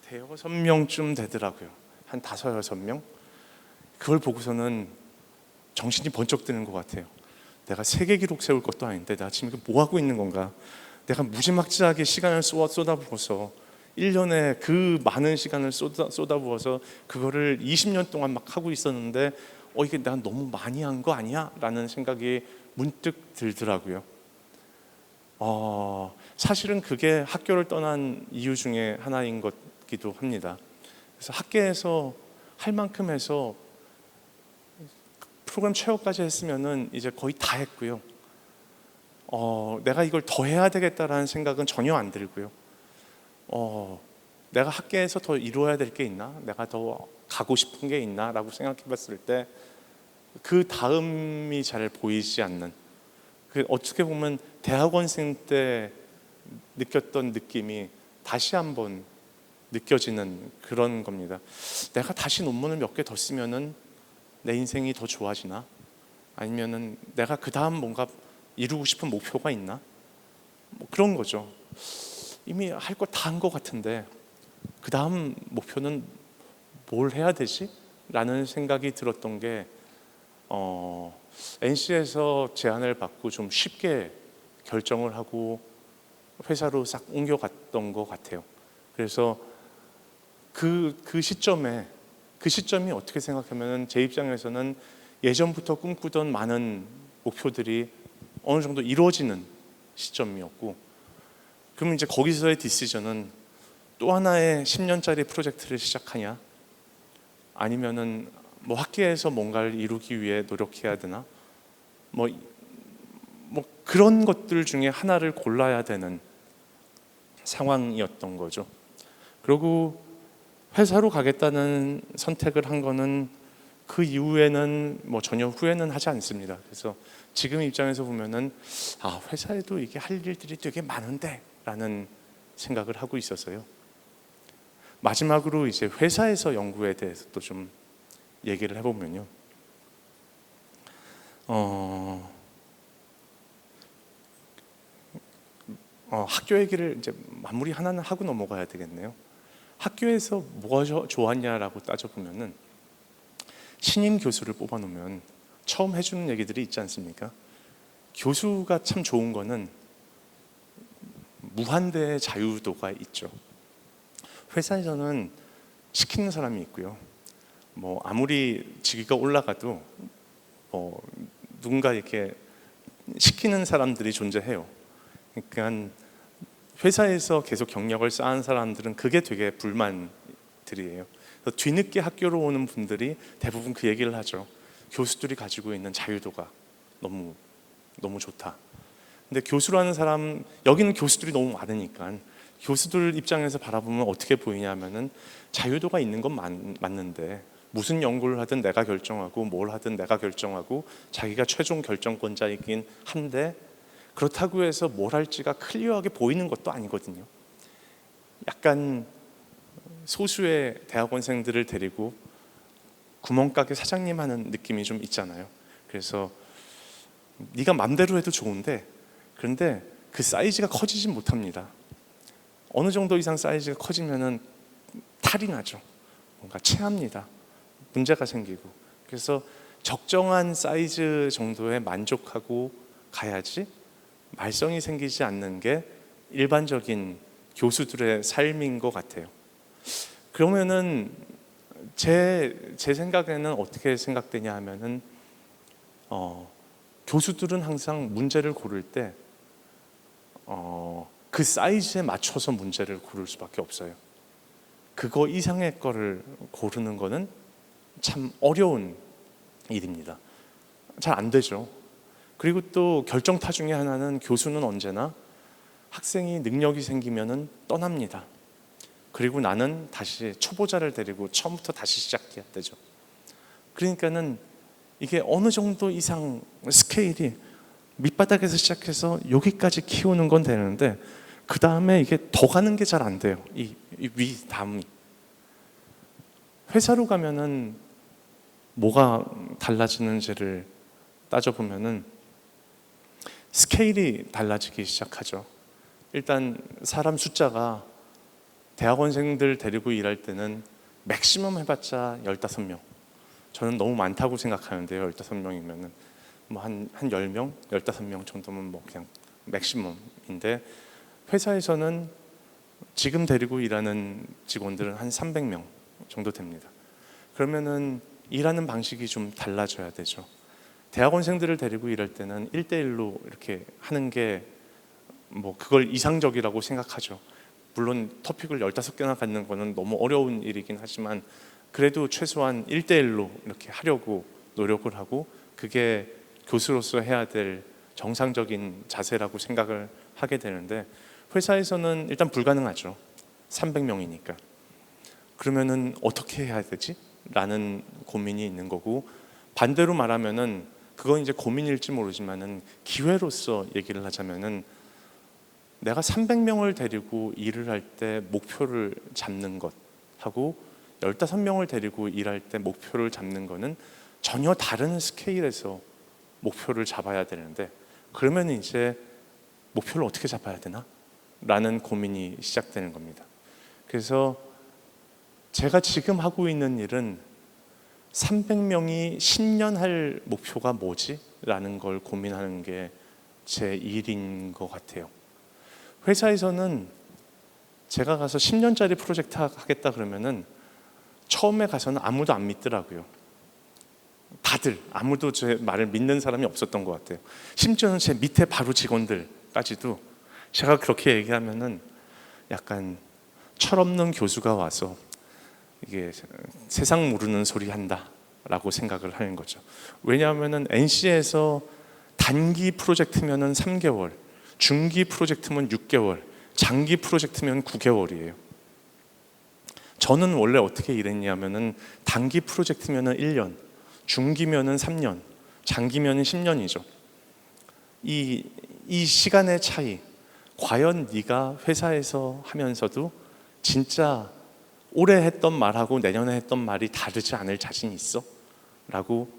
대여섯 명쯤 되더라고요. 한 5-6명. 그걸 보고서는 정신이 번쩍 드는 것 같아요. 내가 세계 기록 세울 것도 아닌데 내가 지금 뭐 하고 있는 건가? 내가 무지막지하게 시간을 쏟아부어서 1년에 그 많은 시간을 쏟아부어서 그거를 20년 동안 막 하고 있었는데 이게 내가 너무 많이 한 거 아니야? 라는 생각이 문득 들더라고요. 사실은 그게 학교를 떠난 이유 중에 하나인 것기도 합니다. 그래서 학교에서 할 만큼 해서 프로그램 체어까지 했으면은 이제 거의 다 했고요. 내가 이걸 더 해야 되겠다라는 생각은 전혀 안 들고요. 내가 학교에서 더 이루어야 될 게 있나? 내가 더 가고 싶은 게 있나? 라고 생각해 봤을 때 그 다음이 잘 보이지 않는, 어떻게 보면 대학원생 때 느꼈던 느낌이 다시 한번 느껴지는 그런 겁니다. 내가 다시 논문을 몇 개 더 쓰면은 내 인생이 더 좋아지나? 아니면은 내가 그 다음 뭔가 이루고 싶은 목표가 있나? 뭐 그런 거죠. 이미 할 거 다 한 것 같은데 그 다음 목표는 뭘 해야 되지? 라는 생각이 들었던 게 NC에서 제안을 받고 좀 쉽게 결정을 하고 회사로 싹 옮겨갔던 것 같아요. 그래서 그 시점이 어떻게 생각하면 제 입장에서는 예전부터 꿈꾸던 많은 목표들이 어느 정도 이루어지는 시점이었고, 그러면 이제 거기서의 디시전은 또 하나의 10년짜리 프로젝트를 시작하냐, 아니면은 뭐 학계에서 뭔가를 이루기 위해 노력해야 되나, 뭐 그런 것들 중에 하나를 골라야 되는 상황이었던 거죠. 그리고 회사로 가겠다는 선택을 한 거는 그 이후에는 뭐 전혀 후회는 하지 않습니다. 그래서 지금 입장에서 보면은 회사에도 이게 할 일들이 되게 많은데 라는 생각을 하고 있어서요. 마지막으로 이제 회사에서 연구에 대해서 또 좀 얘기를 해보면요. 학교 얘기를 이제 마무리 하나는 하고 넘어가야 되겠네요. 학교에서 뭐가 좋았냐라고 따져보면은 신임 교수를 뽑아놓으면 처음 해주는 얘기들이 있지 않습니까? 교수가 참 좋은 거는 무한대의 자유도가 있죠. 회사에서는 시키는 사람이 있고요. 뭐 아무리 직위가 올라가도 누군가 이렇게 시키는 사람들이 존재해요. 그러니까 회사에서 계속 경력을 쌓은 사람들은 그게 되게 불만들이에요. 뒤늦게 학교로 오는 분들이 대부분 그 얘기를 하죠. 교수들이 가지고 있는 자유도가 너무 좋다. 근데 교수라는 사람, 여기는 교수들이 너무 많으니까 교수들 입장에서 바라보면 어떻게 보이냐면은 자유도가 있는 건 맞는데 무슨 연구를 하든 내가 결정하고 뭘 하든 내가 결정하고 자기가 최종 결정권자이긴 한데 그렇다고 해서 뭘 할지가 클리어하게 보이는 것도 아니거든요. 약간 소수의 대학원생들을 데리고 구멍가게 사장님 하는 느낌이 좀 있잖아요. 그래서 네가 맘대로 해도 좋은데 그런데 그 사이즈가 커지진 못합니다. 어느 정도 이상 사이즈가 커지면은 탈이 나죠. 뭔가 체합니다. 문제가 생기고. 그래서 적정한 사이즈 정도에 만족하고 가야지 말썽이 생기지 않는 게 일반적인 교수들의 삶인 것 같아요. 그러면은 제 생각에는 어떻게 생각되냐 하면은 교수들은 항상 문제를 고를 때 그 사이즈에 맞춰서 문제를 고를 수밖에 없어요. 그거 이상의 거를 고르는 거는 참 어려운 일입니다. 잘 안 되죠. 그리고 또 결정타 중에 하나는 교수는 언제나 학생이 능력이 생기면은 떠납니다. 그리고 나는 다시 초보자를 데리고 처음부터 다시 시작해야 되죠. 그러니까는 이게 어느 정도 이상 스케일이 밑바닥에서 시작해서 여기까지 키우는 건 되는데 그 다음에 이게 더 가는 게 잘 안 돼요. 이 위 다음이. 회사로 가면은 뭐가 달라지는지를 따져보면은 스케일이 달라지기 시작하죠. 일단 사람 숫자가 대학원생들 데리고 일할 때는 맥시멈 해봤자 15명. 저는 너무 많다고 생각하는데요. 15명이면은 뭐 한 10명, 15명 정도면 뭐 그냥 맥시멈인데 회사에서는 지금 데리고 일하는 직원들은 한 300명 정도 됩니다. 그러면은 일하는 방식이 좀 달라져야 되죠. 대학원생들을 데리고 일할 때는 1대1로 이렇게 하는 게 뭐 그걸 이상적이라고 생각하죠. 물론 토픽을 15개나 갖는 거는 너무 어려운 일이긴 하지만 그래도 최소한 1대1로 이렇게 하려고 노력을 하고 그게 교수로서 해야 될 정상적인 자세라고 생각을 하게 되는데 회사에서는 일단 불가능하죠. 300명이니까. 그러면은 어떻게 해야 되지? 라는 고민이 있는 거고 반대로 말하면은 그건 이제 고민일지 모르지만은 기회로서 얘기를 하자면은 내가 300명을 데리고 일을 할 때 목표를 잡는 것하고 15명을 데리고 일할 때 목표를 잡는 거는 전혀 다른 스케일에서 목표를 잡아야 되는데 그러면 이제 목표를 어떻게 잡아야 되나? 라는 고민이 시작되는 겁니다. 그래서 제가 지금 하고 있는 일은 300명이 10년 할 목표가 뭐지? 라는 걸 고민하는 게 제 일인 것 같아요. 회사에서는 제가 가서 10년짜리 프로젝트 하겠다 그러면은 처음에 가서는 아무도 안 믿더라고요. 다들 아무도 제 말을 믿는 사람이 없었던 것 같아요. 심지어는 제 밑에 바로 직원들까지도 제가 그렇게 얘기하면은 약간 철없는 교수가 와서 이게 세상 모르는 소리 한다라고 생각을 하는 거죠. 왜냐하면은 NC에서 단기 프로젝트면은 3개월, 중기 프로젝트면 6개월, 장기 프로젝트면 9개월이에요. 저는 원래 어떻게 일했냐면은 단기 프로젝트면은 1년, 중기면은 3년, 장기면은 10년이죠. 이 시간의 차이, 과연 네가 회사에서 하면서도 진짜 올해 했던 말하고 내년에 했던 말이 다르지 않을 자신 있어? 라고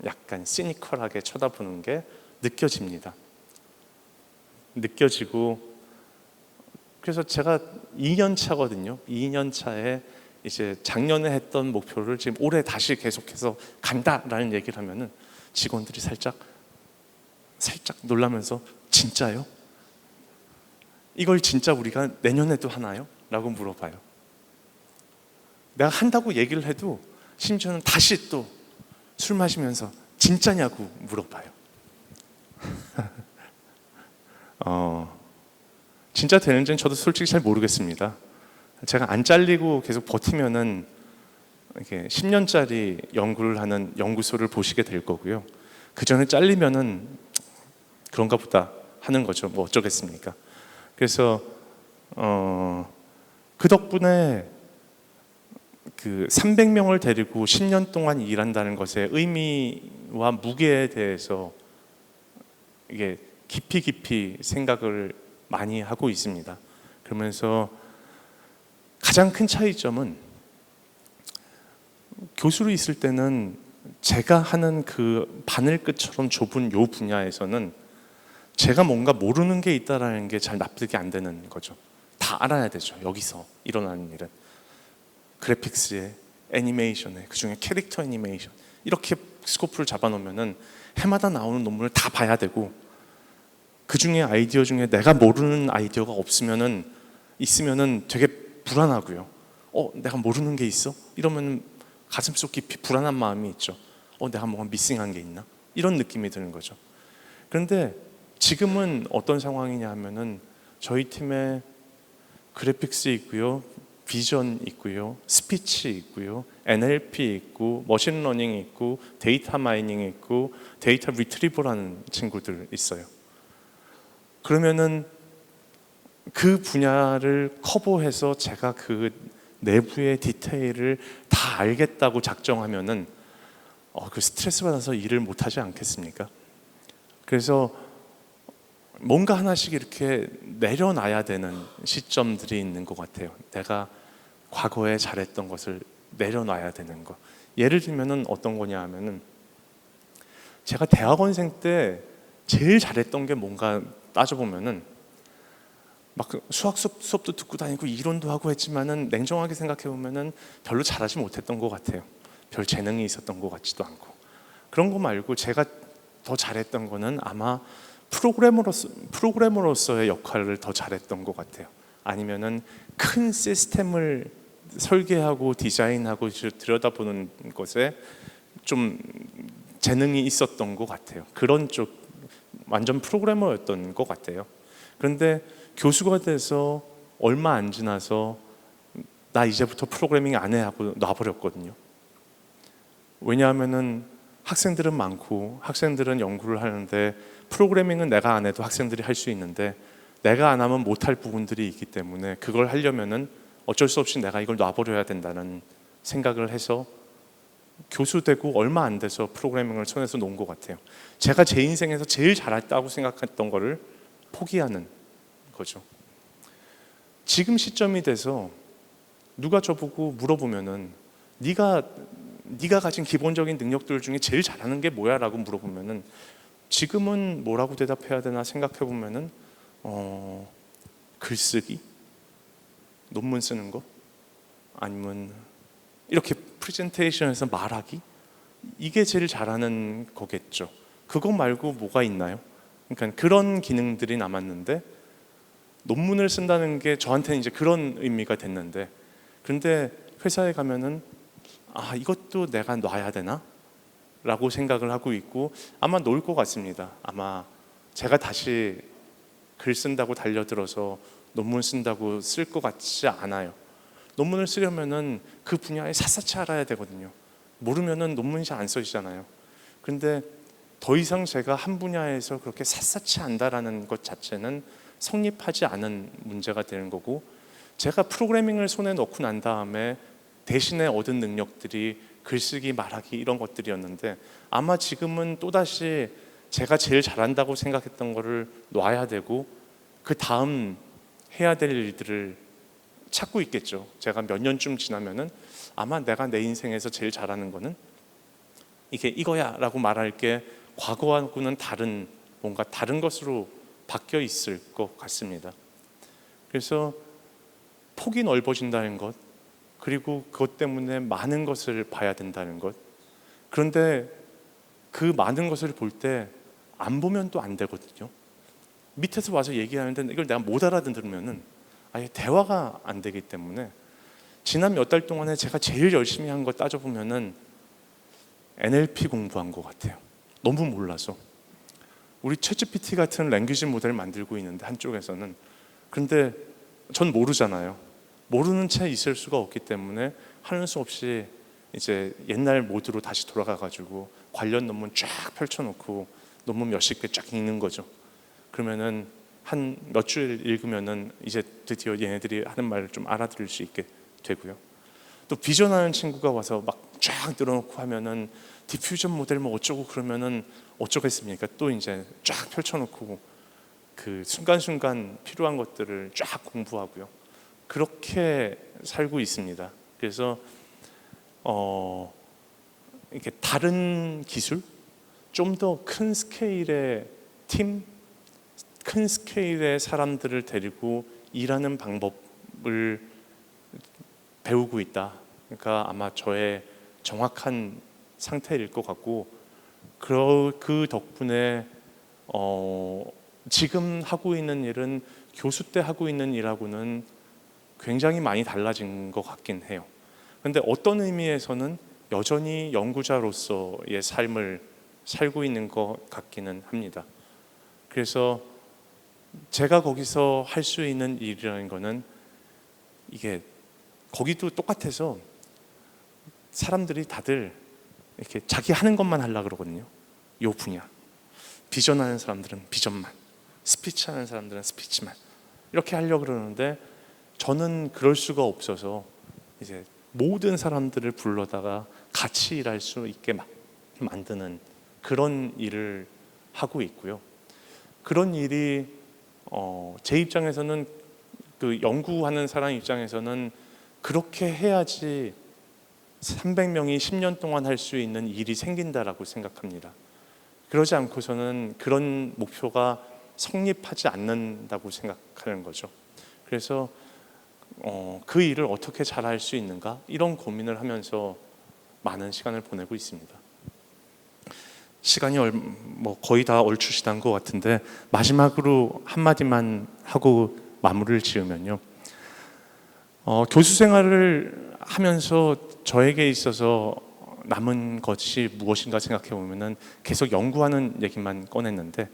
약간 시니컬하게 쳐다보는 게 느껴집니다. 느껴지고, 그래서 제가 2년 차거든요. 2년 차에 이제 작년에 했던 목표를 지금 올해 다시 계속해서 간다라는 얘기를 하면은 직원들이 살짝 놀라면서 진짜요? 이걸 진짜 우리가 내년에도 하나요? 라고 물어봐요. 내가 한다고 얘기를 해도 심지어는 다시 또 술 마시면서 진짜냐고 물어봐요. 진짜 되는지는 저도 솔직히 잘 모르겠습니다. 제가 안 잘리고 계속 버티면은 이렇게 10년짜리 연구를 하는 연구소를 보시게 될 거고요. 그 전에 잘리면은 그런가 보다 하는 거죠. 뭐 어쩌겠습니까? 그래서 그 덕분에 그 300명을 데리고 10년 동안 일한다는 것의 의미와 무게에 대해서 이게 깊이 생각을 많이 하고 있습니다. 그러면서 가장 큰 차이점은 교수로 있을 때는 제가 하는 그 바늘끝처럼 좁은 요 분야에서는 제가 뭔가 모르는 게 있다라는 게 잘 납득이 안 되는 거죠. 다 알아야 되죠. 여기서 일어나는 일은 그래픽스에 애니메이션에 그중에 캐릭터 애니메이션 이렇게 스코프를 잡아놓으면은 해마다 나오는 논문을 다 봐야 되고 그중에 아이디어 중에 내가 모르는 아이디어가 있으면은 되게 불안하고요. 내가 모르는 게 있어? 이러면 가슴속 깊이 불안한 마음이 있죠. 내가 뭔가 미싱한 게 있나? 이런 느낌이 드는 거죠. 그런데 지금은 어떤 상황이냐 하면은 저희 팀에 그래픽스 있고요, 비전 있고요, 스피치 있고요, NLP 있고, 머신러닝 있고, 데이터 마이닝 있고, 데이터 리트리버라는 친구들 있어요. 그러면은 그 분야를 커버해서 제가 그 내부의 디테일을 다 알겠다고 작정하면은 그 스트레스 받아서 일을 못 하지 않겠습니까? 그래서 뭔가 하나씩 이렇게 내려놔야 되는 시점들이 있는 것 같아요. 내가 과거에 잘했던 것을 내려놔야 되는 거. 예를 들면은 어떤 거냐 하면은 제가 대학원생 때 제일 잘했던 게 뭔가 따져보면은 막 수학 수업도 듣고 다니고 이론도 하고 했지만은 냉정하게 생각해 보면은 별로 잘하지 못했던 것 같아요. 별 재능이 있었던 것 같지도 않고. 그런 거 말고 제가 더 잘했던 거는 아마 프로그래머로서의 역할을 더 잘했던 것 같아요. 아니면은 큰 시스템을 설계하고 디자인하고 들여다보는 것에 좀 재능이 있었던 것 같아요. 그런 쪽 완전 프로그래머였던 것 같아요. 그런데 교수가 돼서 얼마 안 지나서 나 이제부터 프로그래밍 안 해 하고 놔버렸거든요. 왜냐하면은 학생들은 많고 학생들은 연구를 하는데 프로그래밍은 내가 안 해도 학생들이 할 수 있는데 내가 안 하면 못할 부분들이 있기 때문에 그걸 하려면은 어쩔 수 없이 내가 이걸 놔버려야 된다는 생각을 해서 교수 되고 얼마 안 돼서 프로그래밍을 손에서 놓은 것 같아요. 제가 제 인생에서 제일 잘했다고 생각했던 거를 포기하는 거죠. 지금 시점이 돼서 누가 저보고 물어보면은 네가 가진 기본적인 능력들 중에 제일 잘하는 게 뭐야? 라고 물어보면은 지금은 뭐라고 대답해야 되나 생각해 보면은 글쓰기, 논문 쓰는 거, 아니면 이렇게 프레젠테이션에서 말하기, 이게 제일 잘하는 거겠죠. 그거 말고 뭐가 있나요? 그러니까 그런 기능들이 남았는데 논문을 쓴다는 게 저한테는 이제 그런 의미가 됐는데, 그런데 회사에 가면은 이것도 내가 놔야 되나? 라고 생각을 하고 있고 아마 놓을 것 같습니다. 아마 제가 다시 글 쓴다고 달려들어서 논문 쓴다고 쓸 것 같지 않아요. 논문을 쓰려면은 그 분야에 샅샅이 알아야 되거든요. 모르면은 논문이 잘 안 써지잖아요. 그런데 더 이상 제가 한 분야에서 그렇게 샅샅이 안다라는 것 자체는 성립하지 않은 문제가 되는 거고, 제가 프로그래밍을 손에 넣고 난 다음에 대신에 얻은 능력들이 글쓰기, 말하기 이런 것들이었는데 아마 지금은 또다시 제가 제일 잘한다고 생각했던 거를 놔야 되고 그 다음 해야 될 일들을 찾고 있겠죠. 제가 몇 년쯤 지나면은 아마 내가 내 인생에서 제일 잘하는 거는 이게 이거야 라고 말할 게 과거하고는 다른 뭔가 다른 것으로 바뀌어 있을 것 같습니다. 그래서 폭이 넓어진다는 것, 그리고 그것 때문에 많은 것을 봐야 된다는 것. 그런데 그 많은 것을 볼 때 안 보면 또 안 되거든요. 밑에서 와서 얘기하는데 이걸 내가 못 알아들으면은 아예 대화가 안 되기 때문에 지난 몇 달 동안에 제가 제일 열심히 한 거 따져보면은 NLP 공부한 것 같아요. 너무 몰라서. 우리 챗GPT 같은 랭귀지 모델 만들고 있는데 한쪽에서는, 그런데 전 모르잖아요. 모르는 채 있을 수가 없기 때문에 하는 수 없이 이제 옛날 모드로 다시 돌아가가지고 관련 논문 쫙 펼쳐놓고 논문 몇십 개 쫙 읽는 거죠. 그러면은 한 몇 줄 읽으면은 이제 드디어 얘네들이 하는 말을 좀 알아들을 수 있게 되고요. 또 비전하는 친구가 와서 막 쫙 늘어놓고 하면은 디퓨전 모델 뭐 어쩌고 그러면은 어쩌겠습니까? 또 이제 쫙 펼쳐놓고 그 순간순간 필요한 것들을 쫙 공부하고요. 그렇게 살고 있습니다. 그래서 이렇게 다른 기술, 좀 더 큰 스케일의 팀, 큰 스케일의 사람들을 데리고 일하는 방법을 배우고 있다. 그러니까 아마 저의 정확한 상태일 것 같고, 그 덕분에 지금 하고 있는 일은 교수 때 하고 있는 일하고는 굉장히 많이 달라진 것 같긴 해요. 그런데 어떤 의미에서는 여전히 연구자로서의 삶을 살고 있는 것 같기는 합니다. 그래서 제가 거기서 할 수 있는 일이라는 거는 이게 거기도 똑같아서 사람들이 다들 이렇게 자기 하는 것만 하려고 그러거든요. 요 분야. 비전하는 사람들은 비전만, 스피치 하는 사람들은 스피치만 이렇게 하려고 그러는데 저는 그럴 수가 없어서 이제 모든 사람들을 불러다가 같이 일할 수 있게 만드는 그런 일을 하고 있고요. 그런 일이 제 입장에서는, 그 연구하는 사람 입장에서는 그렇게 해야지 300명이 10년 동안 할 수 있는 일이 생긴다라고 생각합니다. 그러지 않고서는 그런 목표가 성립하지 않는다고 생각하는 거죠. 그래서 그 일을 어떻게 잘할 수 있는가 이런 고민을 하면서 많은 시간을 보내고 있습니다. 시간이 거의 다 얼추 지난 것 같은데 마지막으로 한마디만 하고 마무리를 지으면요. 교수 생활을 하면서 저에게 있어서 남은 것이 무엇인가 생각해 보면은 계속 연구하는 얘기만 꺼냈는데,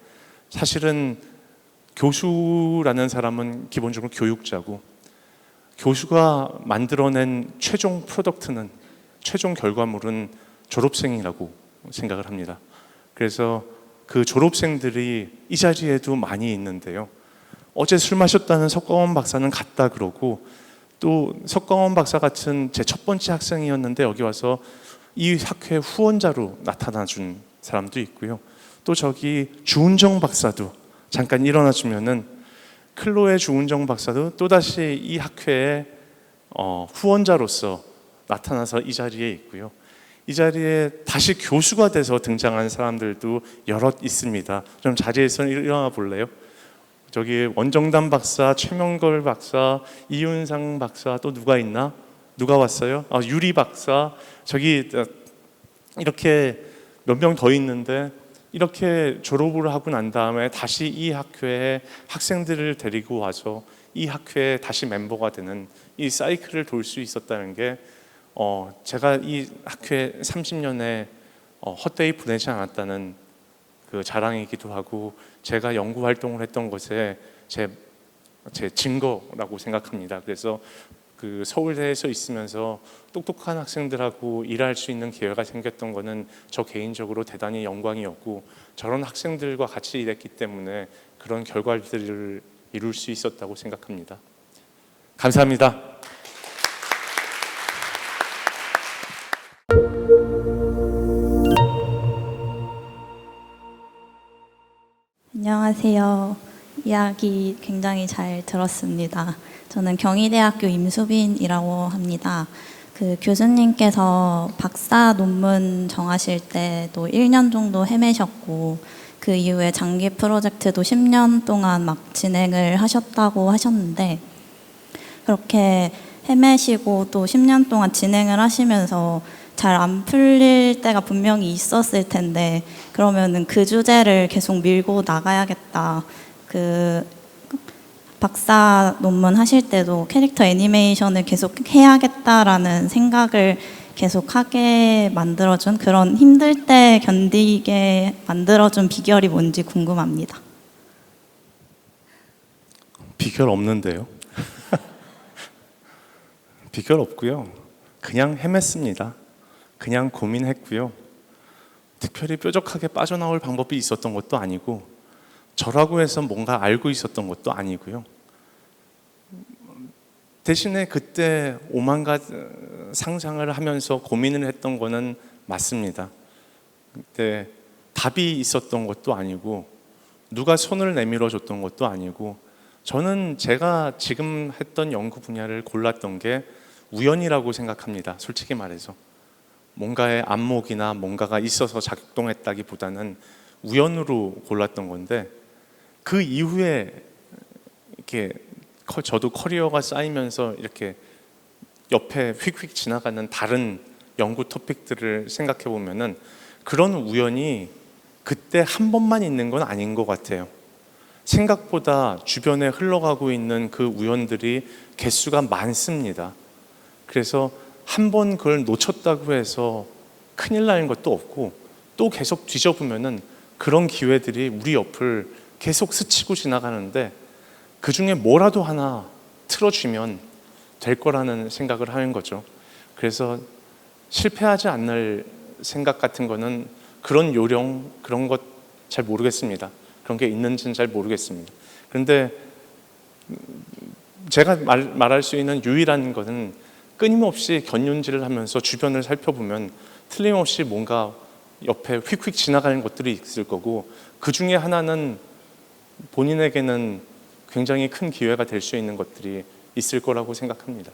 사실은 교수라는 사람은 기본적으로 교육자고, 교수가 만들어낸 최종 프로덕트는, 최종 결과물은 졸업생이라고 생각을 합니다. 그래서 그 졸업생들이 이 자리에도 많이 있는데요. 어제 술 마셨다는 석광원 박사는 갔다 그러고, 또 석광원 박사 같은 제 첫 번째 학생이었는데 여기 와서 이 학회 후원자로 나타나 준 사람도 있고요. 또 저기 주은정 박사도 잠깐 일어나 주면은, 클로에 주은정 박사도 또다시 이 학회의 후원자로서 나타나서 이 자리에 있고요. 이 자리에 다시 교수가 돼서 등장한 사람들도 여럿 있습니다. 좀 자리에서 일어나 볼래요? 저기 원정담 박사, 최명걸 박사, 이윤상 박사, 또 누가 있나? 누가 왔어요? 유리 박사, 저기 이렇게 몇 명 더 있는데, 이렇게 졸업을 하고 난 다음에 다시 이 학회에 학생들을 데리고 와서 이 학회에 다시 멤버가 되는 이 사이클을 돌 수 있었다는 게 제가 이 학회 30년에 헛되이 보내지 않았다는 그 자랑이기도 하고, 제가 연구 활동을 했던 것에 제 증거라고 생각합니다. 그래서 그 서울대에서 있으면서 똑똑한 학생들하고 일할 수 있는 기회가 생겼던 거는 저 개인적으로 대단히 영광이었고, 저런 학생들과 같이 일했기 때문에 그런 결과들을 이룰 수 있었다고 생각합니다. 감사합니다. 안녕하세요. 이야기 굉장히 잘 들었습니다. 저는 경희대학교 임수빈이라고 합니다. 그 교수님께서 박사 논문 정하실 때도 1년 정도 헤매셨고 그 이후에 장기 프로젝트도 10년 동안 막 진행을 하셨다고 하셨는데 그렇게 헤매시고 또 10년 동안 진행을 하시면서 잘 안 풀릴 때가 분명히 있었을 텐데 그러면은 그 주제를 계속 밀고 나가야겠다. 그 박사 논문 하실 때도 캐릭터 애니메이션을 계속 해야겠다라는 생각을 계속 하게 만들어준 그런 힘들 때 견디게 만들어준 비결이 뭔지 궁금합니다. 비결 없는데요. 비결 없고요. 그냥 헤맸습니다. 그냥 고민했고요. 특별히 뾰족하게 빠져나올 방법이 있었던 것도 아니고 저라고 해서 뭔가 알고 있었던 것도 아니고요. 대신에 그때 오만갓 상상을 하면서 고민을 했던 거는 맞습니다. 그때 답이 있었던 것도 아니고 누가 손을 내밀어 줬던 것도 아니고 저는 제가 지금 했던 연구 분야를 골랐던 게 우연이라고 생각합니다. 솔직히 말해서 뭔가의 안목이나 뭔가가 있어서 작동했다기보다는 우연으로 골랐던 건데 그 이후에 이렇게 저도 커리어가 쌓이면서 이렇게 옆에 휙휙 지나가는 다른 연구 토픽들을 생각해 보면은 그런 우연이 그때 한 번만 있는 건 아닌 것 같아요. 생각보다 주변에 흘러가고 있는 그 우연들이 개수가 많습니다. 그래서 한 번 그걸 놓쳤다고 해서 큰일 나는 것도 없고 또 계속 뒤져보면은 그런 기회들이 우리 옆을 계속 스치고 지나가는데 그 중에 뭐라도 하나 틀어주면 될 거라는 생각을 하는 거죠. 그래서 실패하지 않을 생각 같은 거는 그런 요령 그런 것 잘 모르겠습니다. 그런 게 있는지는 잘 모르겠습니다. 그런데 제가 말할 수 있는 유일한 것은 끊임없이 견눈질을 하면서 주변을 살펴보면 틀림없이 뭔가 옆에 휙휙 지나가는 것들이 있을 거고 그 중에 하나는 본인에게는 굉장히 큰 기회가 될 수 있는 것들이 있을 거라고 생각합니다.